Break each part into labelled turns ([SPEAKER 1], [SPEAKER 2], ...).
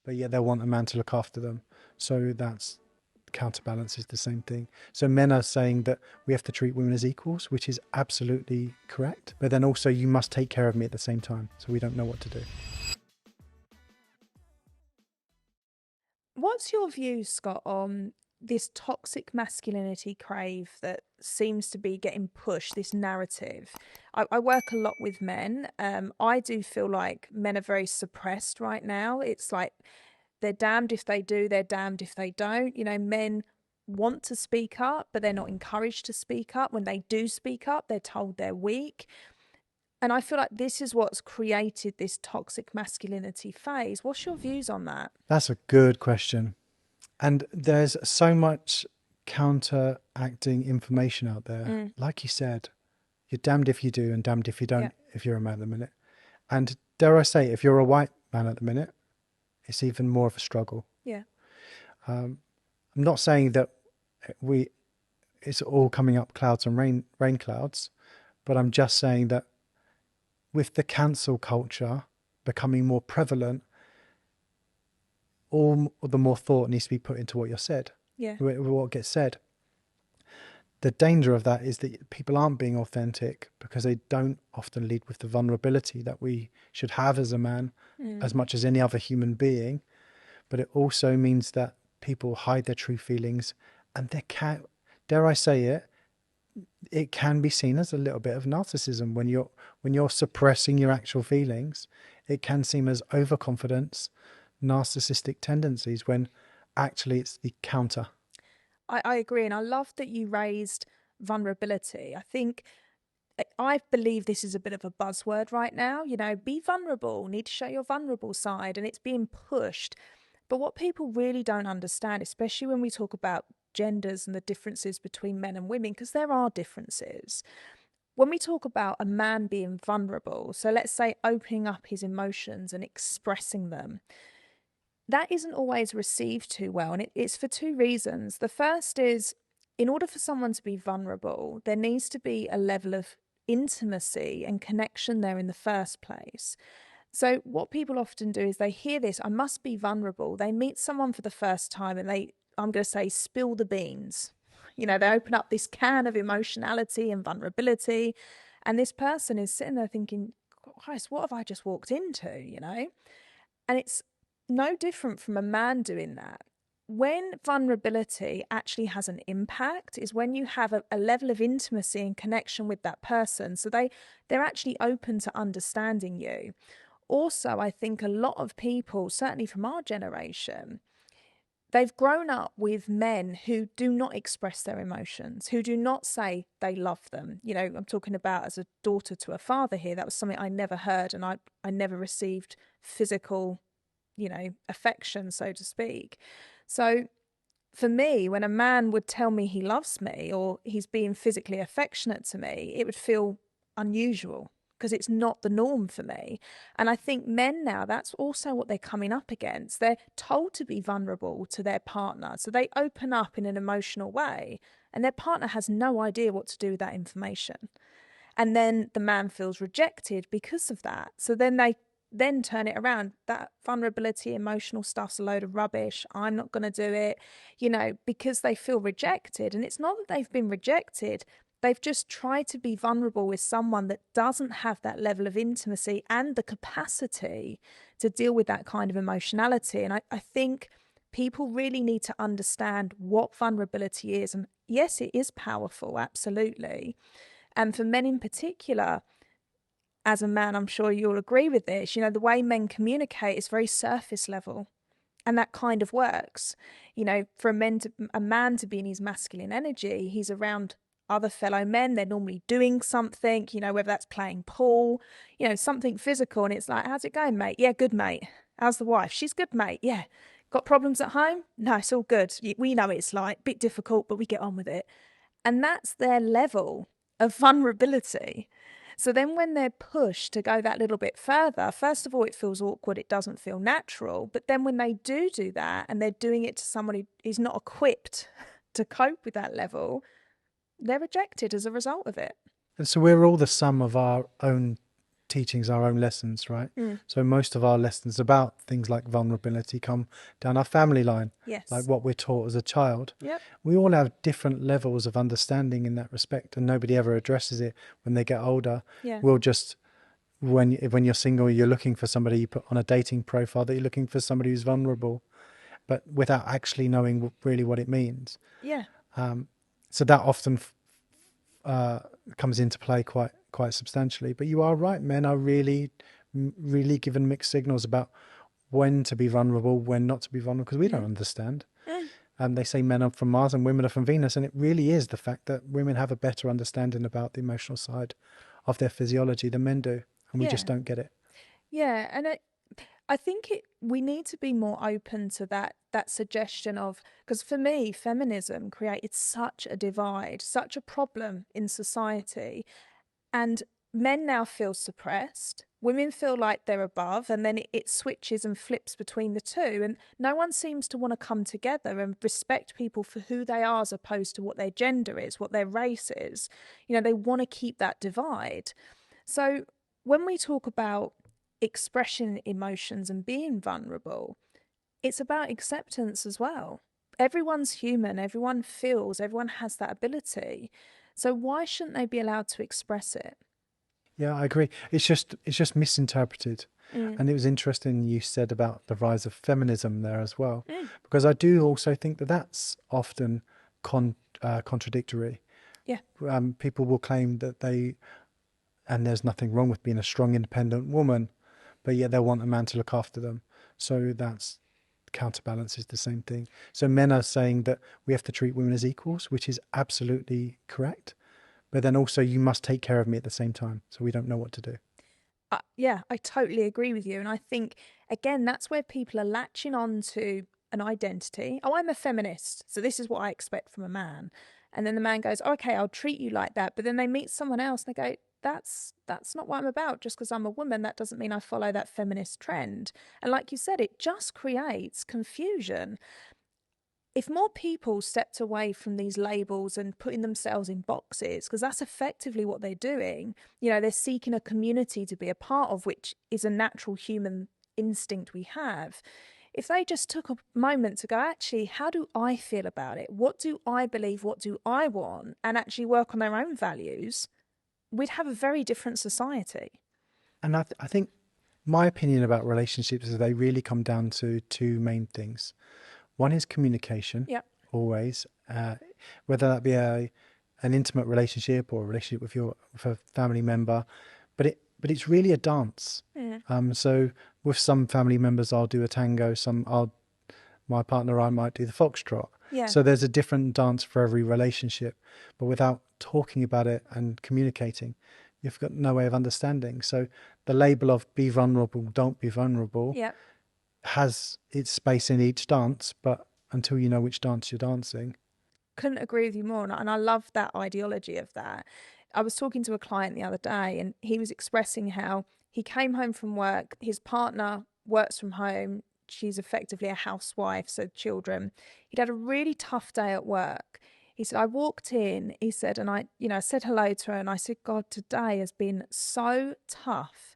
[SPEAKER 1] but yet they'll want a man to look after them. So that's counterbalances the same thing. So men are saying that we have to treat women as equals, which is absolutely correct. But then also you must take care of me at the same time. So we don't know what to do.
[SPEAKER 2] What's your view, Scott, on this toxic masculinity crave that seems to be getting pushed, this narrative? I work a lot with men. I do feel like men are very suppressed right now. It's like they're damned if they do, they're damned if they don't. You know, men want to speak up, but they're not encouraged to speak up. When they do speak up, they're told they're weak. And I feel like this is what's created this toxic masculinity phase. What's your views on that?
[SPEAKER 1] That's a good question. And there's so much counteracting information out there.
[SPEAKER 2] Mm,
[SPEAKER 1] Like you said, you're damned if you do and damned if you
[SPEAKER 2] yeah,
[SPEAKER 1] don't, if you're a man at the minute. And dare I say, if you're a white man at the minute, it's even more of a struggle.
[SPEAKER 2] yeah.
[SPEAKER 1] I'm not saying that we it's all coming up clouds and rain clouds, but I'm just saying that with the cancel culture becoming more prevalent, all the more thought needs to be put into what you're said,
[SPEAKER 2] Yeah.
[SPEAKER 1] what gets said. The danger of that is that people aren't being authentic because they don't often lead with the vulnerability that we should have as a man, as
[SPEAKER 2] Mm.
[SPEAKER 1] much as any other human being. But it also means that people hide their true feelings, and there can, dare I say it, it can be seen as a little bit of narcissism when you're suppressing your actual feelings. It can seem as overconfidence, narcissistic tendencies, when actually it's the counter.
[SPEAKER 2] I agree. And I love that you raised vulnerability. I think I believe this is a bit of a buzzword right now. You know, be vulnerable, need to show your vulnerable side, and it's being pushed. But what people really don't understand, especially when we talk about genders and the differences between men and women, because there are differences. When we talk about a man being vulnerable, so let's say opening up his emotions and expressing them, that isn't always received too well. And it's for two reasons. The first is, in order for someone to be vulnerable, there needs to be a level of intimacy and connection there in the first place. So, what people often do is they hear this, I must be vulnerable. They meet someone for the first time and I'm going to say, spill the beans. You know, they open up this can of emotionality and vulnerability. And this person is sitting there thinking, Christ, what have I just walked into? You know? And it's no different from a man doing that. When vulnerability actually has an impact is when you have a level of intimacy and connection with that person. So they're actually open to understanding you. Also, I think a lot of people, certainly from our generation, they've grown up with men who do not express their emotions, who do not say they love them. You know, I'm talking about as a daughter to a father here. That was something I never heard, and I never received physical, you know, affection, so to speak. So for me, when a man would tell me he loves me or he's being physically affectionate to me, it would feel unusual because it's not the norm for me. And I think men now, that's also what they're coming up against. They're told to be vulnerable to their partner. So they open up in an emotional way, and their partner has no idea what to do with that information. And then the man feels rejected because of that. So then they then turn it around. That vulnerability, emotional stuff's a load of rubbish. I'm not going to do it, you know, because they feel rejected. And it's not that they've been rejected. They've just tried to be vulnerable with someone that doesn't have that level of intimacy and the capacity to deal with that kind of emotionality. And I think people really need to understand what vulnerability is. And yes, it is powerful, absolutely. And for men in particular, as a man, I'm sure you'll agree with this, you know, the way men communicate is very surface level. And that kind of works. You know, for a man to be in his masculine energy, he's around other fellow men. They're normally doing something, you know, whether that's playing pool, you know, something physical. And it's like, how's it going, mate? Yeah, good, mate. How's the wife? She's good, mate. Yeah. Got problems at home? No, it's all good. We know it's like bit difficult, but we get on with it. And that's their level of vulnerability. So then when they're pushed to go that little bit further, first of all, it feels awkward. It doesn't feel natural. But then when they do that and they're doing it to someone who is not equipped to cope with that level, they're rejected as a result of it.
[SPEAKER 1] And so we're all the sum of our own teachings, our own lessons, right?
[SPEAKER 2] Mm.
[SPEAKER 1] So most of our lessons about things like vulnerability come down our family line,
[SPEAKER 2] Yes.
[SPEAKER 1] like what we're taught as a child.
[SPEAKER 2] Yep.
[SPEAKER 1] We all have different levels of understanding in that respect, and nobody ever addresses it when they get older.
[SPEAKER 2] Yeah.
[SPEAKER 1] We'll just, when you're single, you're looking for somebody, you put on a dating profile that you're looking for somebody who's vulnerable, but without actually knowing really what it means.
[SPEAKER 2] Yeah.
[SPEAKER 1] So that often comes into play quite substantially. But you are right, men are really given mixed signals about when to be vulnerable, when not to be vulnerable, because we don't understand. They say men are from Mars and women are from Venus, and it really is the fact that women have a better understanding about the emotional side of their physiology than men do, and we just don't get it.
[SPEAKER 2] Yeah, and I think we need to be more open to that suggestion of, because for me, feminism created such a divide, such a problem in society, and men now feel suppressed. Women feel like they're above, and then it switches and flips between the two, and no one seems to want to come together and respect people for who they are as opposed to what their gender is, what their race is. You know, they want to keep that divide. So when we talk about expressing emotions and being vulnerable, it's about acceptance as well. Everyone's human, everyone feels, everyone has that ability. So why shouldn't they be allowed to express it?
[SPEAKER 1] Yeah, I agree. It's just misinterpreted. And it was interesting you said about the rise of feminism there as well, because I do also think that that's often contradictory.
[SPEAKER 2] Yeah.
[SPEAKER 1] People will claim that and there's nothing wrong with being a strong, independent woman, but yet they'll want a man to look after them. So that's counterbalances the same thing. So men are saying that we have to treat women as equals, which is absolutely correct. But then also you must take care of me at the same time. So we don't know what to do.
[SPEAKER 2] Yeah, I totally agree with you. And I think, again, that's where people are latching on to an identity. Oh, I'm a feminist, so this is what I expect from a man. And then the man goes, okay, I'll treat you like that. But then they meet someone else and they go, that's not what I'm about. Just because I'm a woman, that doesn't mean I follow that feminist trend. And like you said, it just creates confusion. If more people stepped away from these labels and putting themselves in boxes, because that's effectively what they're doing, you know, they're seeking a community to be a part of, which is a natural human instinct we have. If they just took a moment to go, actually, how do I feel about it? What do I believe? What do I want? And actually work on their own values, we'd have a very different society.
[SPEAKER 1] And I think my opinion about relationships is they really come down to two main things. One is communication, always, whether that be an intimate relationship or a relationship with a family member, but it's really a dance. So with some family members, I'll do a tango. My partner, I might do the foxtrot.
[SPEAKER 2] Yeah.
[SPEAKER 1] So there's a different dance for every relationship, but without talking about it and communicating, you've got no way of understanding. So the label of be vulnerable, don't be vulnerable, has its space in each dance, but until you know which dance you're dancing.
[SPEAKER 2] Couldn't agree with you more. And I love that ideology of that. I was talking to a client the other day and he was expressing how he came home from work, his partner works from home, she's effectively a housewife, so children. He'd had a really tough day at work. He said, I walked in, he said, and I said hello to her and I said, God, today has been so tough.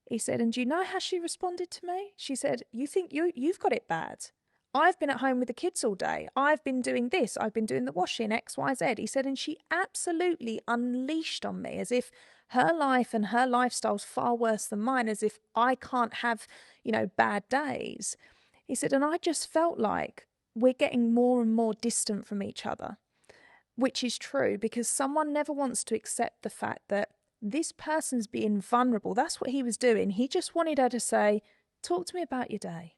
[SPEAKER 2] He said, and do you know how she responded to me? She said, you think you've got it bad. I've been at home with the kids all day. I've been doing this. I've been doing the washing, X, Y, Z. He said, and she absolutely unleashed on me as if her life and her lifestyle's far worse than mine, as if I can't have, bad days. He said, and I just felt like we're getting more and more distant from each other, which is true because someone never wants to accept the fact that this person's being vulnerable. That's what he was doing. He just wanted her to say, talk to me about your day.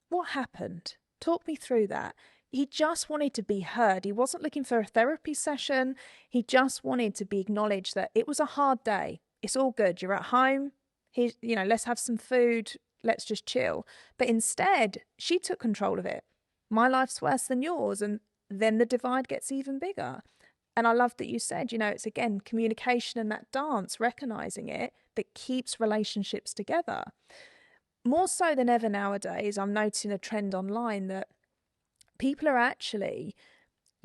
[SPEAKER 2] What happened? Talk me through that. He just wanted to be heard. He wasn't looking for a therapy session. He just wanted to be acknowledged that it was a hard day. It's all good. You're at home. Let's have some food. Let's just chill. But instead, she took control of it. My life's worse than yours. And then the divide gets even bigger. And I love that you said, it's again, communication and that dance, recognizing it, that keeps relationships together. More so than ever nowadays, I'm noticing a trend online that people are actually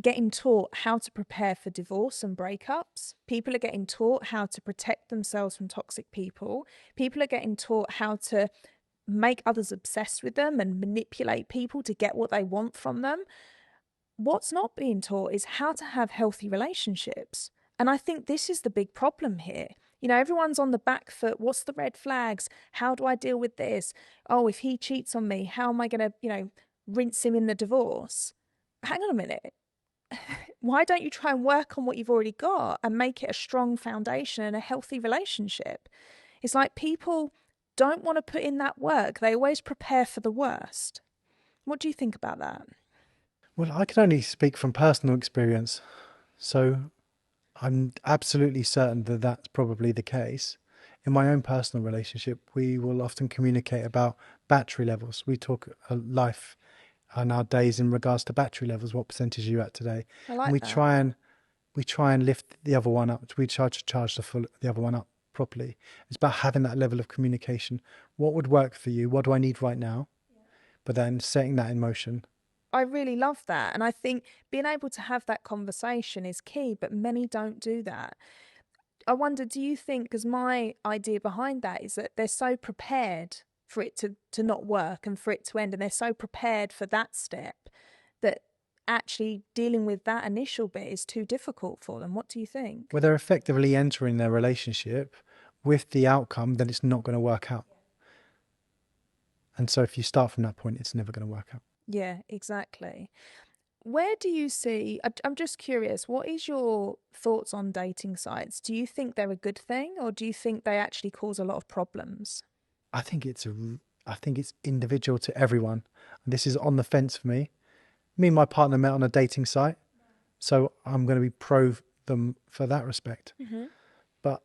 [SPEAKER 2] getting taught how to prepare for divorce and breakups. People are getting taught how to protect themselves from toxic people. People are getting taught how to make others obsessed with them and manipulate people to get what they want from them. What's not being taught is how to have healthy relationships. And I think this is the big problem here. You know, everyone's on the back foot. What's the red flags? How do I deal with this? Oh, if he cheats on me, how am I going to, rinse him in the divorce? Hang on a minute. Why don't you try and work on what you've already got and make it a strong foundation and a healthy relationship? It's like people don't want to put in that work. They always prepare for the worst. What do you think about that?
[SPEAKER 1] Well, I can only speak from personal experience. So I'm absolutely certain that that's probably the case. In my own personal relationship, we will often communicate about battery levels. We talk life and our days in regards to battery levels. What percentage are you at today?
[SPEAKER 2] I
[SPEAKER 1] And
[SPEAKER 2] like that.
[SPEAKER 1] we try and lift the other one up. We try to charge the other one up properly. It's about having that level of communication. What would work for you? What do I need right now? But then setting that in motion.
[SPEAKER 2] I really love that. And I think being able to have that conversation is key, but many don't do that. I wonder, do you think, because my idea behind that is that they're so prepared for it to not work and for it to end, and they're so prepared for that step that actually dealing with that initial bit is too difficult for them. What do you think?
[SPEAKER 1] Where they're effectively entering their relationship with the outcome that it's not going to work out. And so if you start from that point, it's never going to work out.
[SPEAKER 2] Yeah, exactly. Where do you see, I'm just curious, what is your thoughts on dating sites? Do you think they're a good thing, or do you think they actually cause a lot of problems?
[SPEAKER 1] I think I think it's individual to everyone. And this is on the fence for me. Me and my partner met on a dating site, so I'm going to be pro them for that respect.
[SPEAKER 2] Mm-hmm.
[SPEAKER 1] But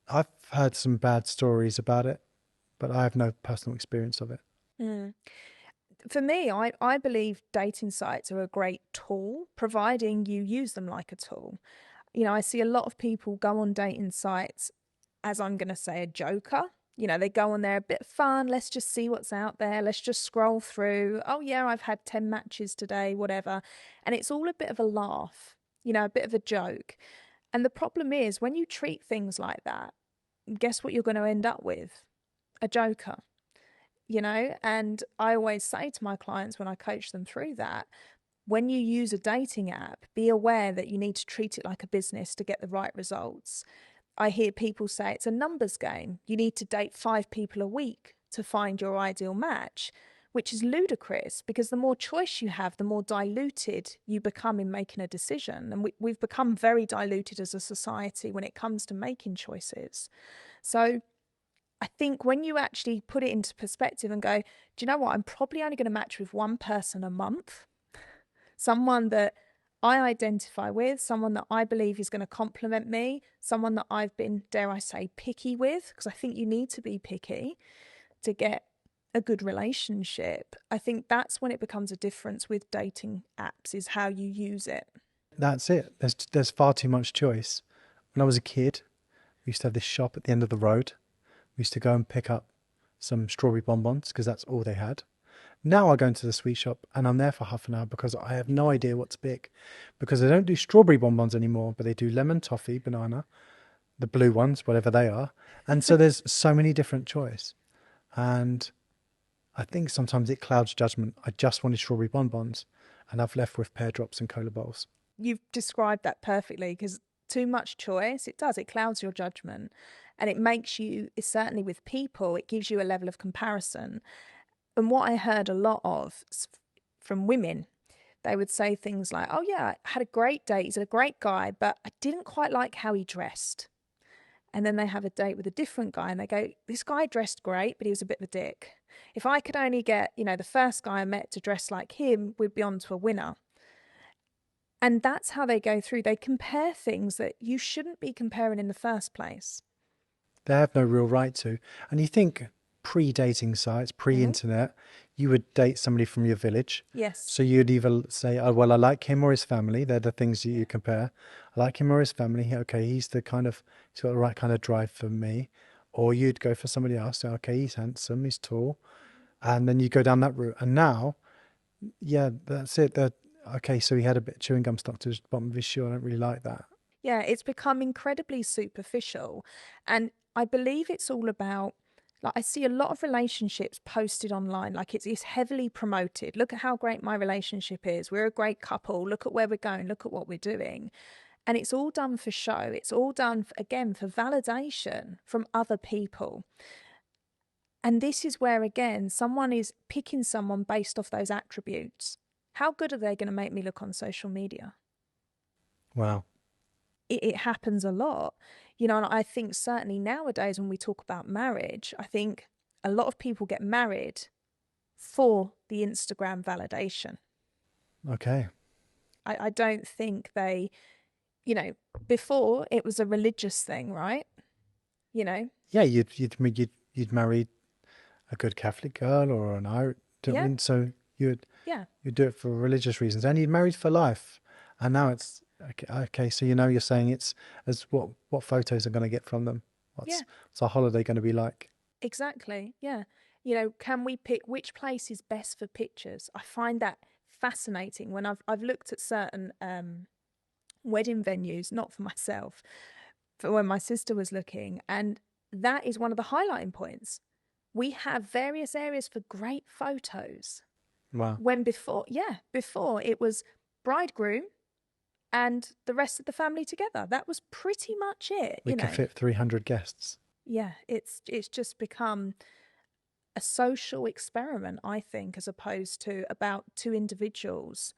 [SPEAKER 1] I've heard some bad stories about it, but I have no personal experience of it.
[SPEAKER 2] Mm. For me, I believe dating sites are a great tool, providing you use them like a tool. You know, I see a lot of people go on dating sites as, I'm going to say, a joker. You know, they go on there a bit fun. Let's just see what's out there. Let's just scroll through. Oh, yeah, I've had 10 matches today, whatever. And it's all a bit of a laugh, a bit of a joke. And the problem is when you treat things like that, guess what you're going to end up with? A joker. And I always say to my clients when I coach them through that, when you use a dating app, be aware that you need to treat it like a business to get the right results. I hear people say it's a numbers game. You need to date 5 people a week to find your ideal match, which is ludicrous because the more choice you have, the more diluted you become in making a decision. And we've become very diluted as a society when it comes to making choices. So I think when you actually put it into perspective and go, do you know what? I'm probably only going to match with one person a month, someone that I identify with, someone that I believe is going to complement me, someone that I've been, dare I say, picky with, because I think you need to be picky to get a good relationship. I think that's when it becomes a difference with dating apps, is how you use it.
[SPEAKER 1] That's it. There's far too much choice. When I was a kid, we used to have this shop at the end of the road. We used to go and pick up some strawberry bonbons because that's all they had. Now I go into the sweet shop and I'm there for half an hour because I have no idea what to pick, because they don't do strawberry bonbons anymore, but they do lemon, toffee, banana, the blue ones, whatever they are. And so there's so many different choice. And I think sometimes it clouds judgment. I just wanted strawberry bonbons and I've left with pear drops and cola bowls.
[SPEAKER 2] You've described that perfectly, because too much choice, it clouds your judgment, and it makes you, certainly with people, it gives you a level of comparison. And what I heard a lot of from women, they would say things like, oh yeah, I had a great date, he's a great guy, but I didn't quite like how he dressed. And then they have a date with a different guy and they go, this guy dressed great, but he was a bit of a dick. If I could only get, the first guy I met to dress like him, we'd be on to a winner. And that's how they go through. They compare things that you shouldn't be comparing in the first place.
[SPEAKER 1] They have no real right to. And you think pre-dating sites, pre-internet, you would date somebody from your village.
[SPEAKER 2] Yes.
[SPEAKER 1] So you'd either say, oh, well, I like him or his family. They're the things that you compare. I like him or his family. Okay, he's got the right kind of drive for me. Or you'd go for somebody else. So, okay, he's handsome, he's tall. And then you go down that route. And now, yeah, that's it. Okay, so he had a bit of chewing gum stuck to the bottom of his shoe. I don't really like that.
[SPEAKER 2] Yeah, it's become incredibly superficial. And I believe it's all about, like, I see a lot of relationships posted online, like it's heavily promoted. Look at how great my relationship is. We're a great couple. Look at where we're going. Look at what we're doing. And it's all done for show. It's all done, again, for validation from other people. And this is where, again, someone is picking someone based off those attributes. How good are they going to make me look on social media?
[SPEAKER 1] Wow.
[SPEAKER 2] It happens a lot, you know, and I think certainly nowadays when we talk about marriage, I think a lot of people get married for the Instagram validation.
[SPEAKER 1] Okay.
[SPEAKER 2] I don't think they, you know, before it was a religious thing, right? You know,
[SPEAKER 1] Yeah, you'd marry a good Catholic girl or an Irish.
[SPEAKER 2] yeah,
[SPEAKER 1] So
[SPEAKER 2] yeah,
[SPEAKER 1] you'd do it for religious reasons, and you'd married for life. And now it's okay. Okay, so you're saying it's as what photos are going to get from them.
[SPEAKER 2] yeah,
[SPEAKER 1] What's our holiday going to be like?
[SPEAKER 2] exactly. Yeah. You know, can we pick which place is best for pictures? I find that fascinating when I've looked at certain wedding venues, not for myself, for when my sister was looking. And that is one of the highlighting points. We have various areas for great photos.
[SPEAKER 1] Wow.
[SPEAKER 2] When before it was bridegroom and the rest of the family together. That was pretty much it,
[SPEAKER 1] We
[SPEAKER 2] you
[SPEAKER 1] can
[SPEAKER 2] know.
[SPEAKER 1] fit 300 guests.
[SPEAKER 2] Yeah, it's just become a social experiment, I think, as opposed to about two individuals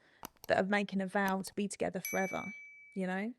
[SPEAKER 2] that are making a vow to be together forever, you know?